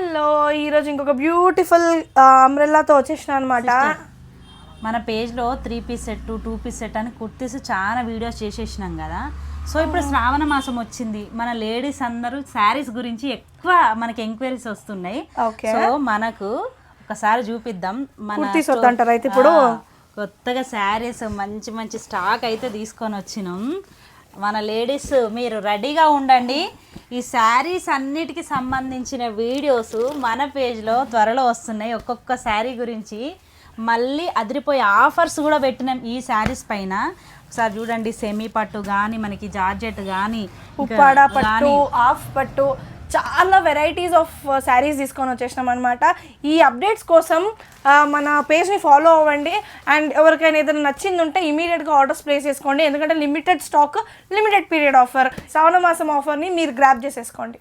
Hello, ఈరోజు ఇంకొక beautiful అంబ్రెల్లాతో వచ్చేసిన అనమాట. మన పేజ్లో 3 పీస్ సెట్ 2 పీస్ సెట్ అని కుర్తీస్ చాలా వీడియోస్ చేసేసినాం కదా. సో ఇప్పుడు శ్రావణ మాసం వచ్చింది, మన లేడీస్ అందరూ శారీస్ గురించి ఎక్కువ మనకి ఎంక్వైరీస్ వస్తున్నాయి. సో మనకు ఒకసారి చూపిద్దాం. మన అయితే ఇప్పుడు కొత్తగా శారీస్ మంచి మంచి స్టాక్ అయితే తీసుకొని వచ్చినాం. మన లేడీస్ మీరు రెడీగా ఉండండి. ఈ శారీస్ అన్నిటికి సంబంధించిన వీడియోస్ మన పేజ్లో త్వరలో వస్తున్నాయి. ఒక్కొక్క శారీ గురించి మళ్ళీ అదిరిపోయే ఆఫర్స్ కూడా పెట్టినాం ఈ శారీస్ పైన. ఒకసారి చూడండి, సెమీ పట్టు కానీ, మనకి జార్జెట్ కానీ, ఉప్పాడ పట్టు, హాఫ్ పట్టు, చాలా వెరైటీస్ ఆఫ్ శారీస్ తీసుకొని వచ్చేసినాం అనమాట. ఈ అప్డేట్స్ కోసం మన పేజ్ని ఫాలో అవ్వండి. అండ్ ఎవరికైనా ఏదైనా నచ్చింది ఉంటే ఇమీడియట్గా ఆర్డర్స్ ప్లేస్ చేసుకోండి. ఎందుకంటే limited stock, limited period offer, శ్రావణ మాసం ఆఫర్ని మీరు గ్రాప్ చేసేసుకోండి.